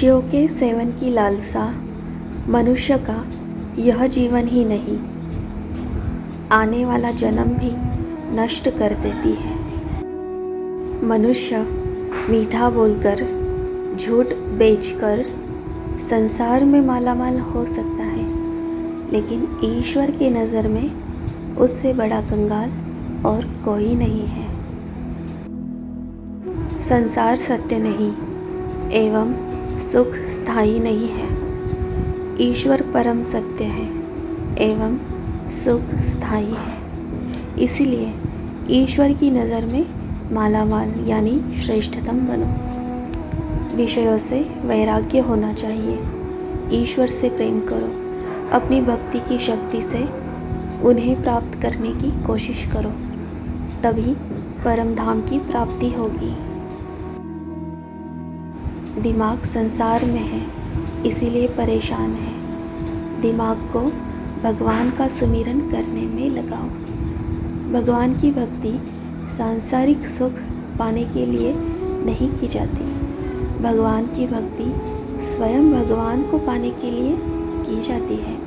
खुशियों के सेवन की लालसा मनुष्य का यह जीवन ही नहीं, आने वाला जन्म भी नष्ट कर देती है। मनुष्य मीठा बोलकर, झूठ बेचकर संसार में मालामाल हो सकता है, लेकिन ईश्वर की नज़र में उससे बड़ा कंगाल और कोई नहीं है। संसार सत्य नहीं एवं सुख स्थायी नहीं है। ईश्वर परम सत्य है एवं सुख स्थायी है। इसीलिए ईश्वर की नज़र में मालामाल यानी श्रेष्ठतम बनो। विषयों से वैराग्य होना चाहिए। ईश्वर से प्रेम करो। अपनी भक्ति की शक्ति से उन्हें प्राप्त करने की कोशिश करो, तभी परम धाम की प्राप्ति होगी। दिमाग संसार में है, इसीलिए परेशान है। दिमाग को भगवान का सुमिरन करने में लगाओ। भगवान की भक्ति सांसारिक सुख पाने के लिए नहीं की जाती। भगवान की भक्ति स्वयं भगवान को पाने के लिए की जाती है।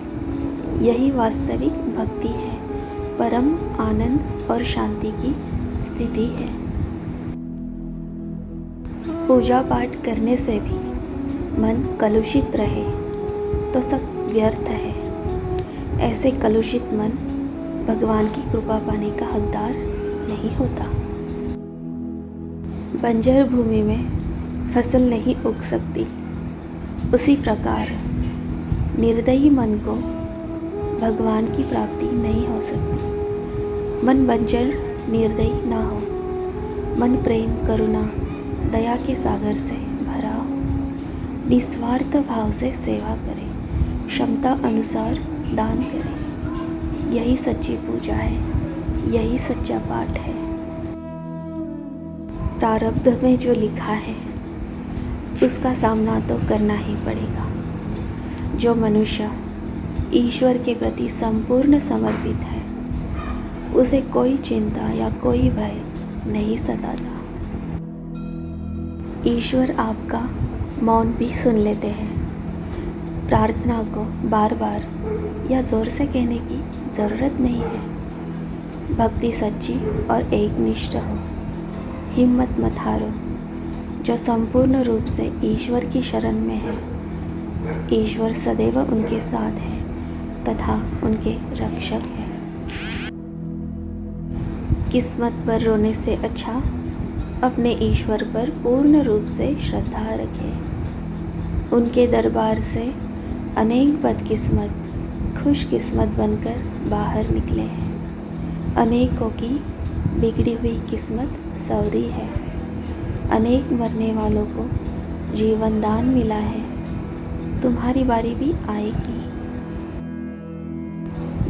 यही वास्तविक भक्ति है, परम आनंद और शांति की स्थिति है। पूजा पाठ करने से भी मन कलुषित रहे तो सब व्यर्थ है। ऐसे कलुषित मन भगवान की कृपा पाने का हकदार नहीं होता। बंजर भूमि में फसल नहीं उग सकती, उसी प्रकार निर्दयी मन को भगवान की प्राप्ति नहीं हो सकती। मन बंजर निर्दयी ना हो, मन प्रेम करुणा दया के सागर से भरा हो। निस्वार्थ भाव से सेवा करें, क्षमता अनुसार दान करें। यही सच्ची पूजा है, यही सच्चा पाठ है। प्रारब्ध में जो लिखा है उसका सामना तो करना ही पड़ेगा। जो मनुष्य ईश्वर के प्रति संपूर्ण समर्पित है, उसे कोई चिंता या कोई भय नहीं सताता। ईश्वर आपका मौन भी सुन लेते हैं। प्रार्थना को बार बार या ज़ोर से कहने की ज़रूरत नहीं है। भक्ति सच्ची और एकनिष्ठ हो। हिम्मत मत हारो। जो संपूर्ण रूप से ईश्वर की शरण में है, ईश्वर सदैव उनके साथ है तथा उनके रक्षक है। किस्मत पर रोने से अच्छा अपने ईश्वर पर पूर्ण रूप से श्रद्धा रखें। उनके दरबार से अनेक बदकिस्मत खुशकिस्मत बनकर बाहर निकले हैं। अनेकों की बिगड़ी हुई किस्मत सवरी है। अनेक मरने वालों को जीवन दान मिला है। तुम्हारी बारी भी आएगी।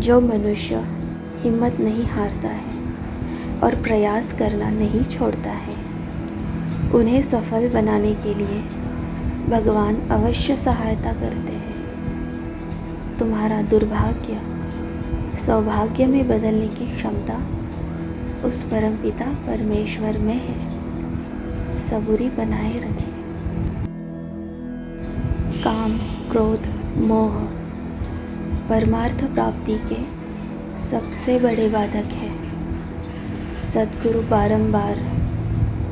जो मनुष्य हिम्मत नहीं हारता है और प्रयास करना नहीं छोड़ता है, उन्हें सफल बनाने के लिए भगवान अवश्य सहायता करते हैं। तुम्हारा दुर्भाग्य सौभाग्य में बदलने की क्षमता उस परमपिता परमेश्वर में है। सबूरी बनाए रखें। काम, क्रोध, मोह परमार्थ प्राप्ति के सबसे बड़े बाधक हैं। सद्गुरु बारंबार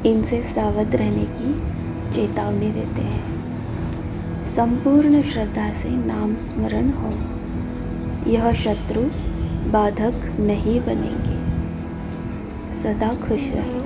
इनसे सावध रहने की चेतावनी देते हैं। संपूर्ण श्रद्धा से नाम स्मरण हो। यह शत्रु बाधक नहीं बनेंगे। सदा खुश रहें।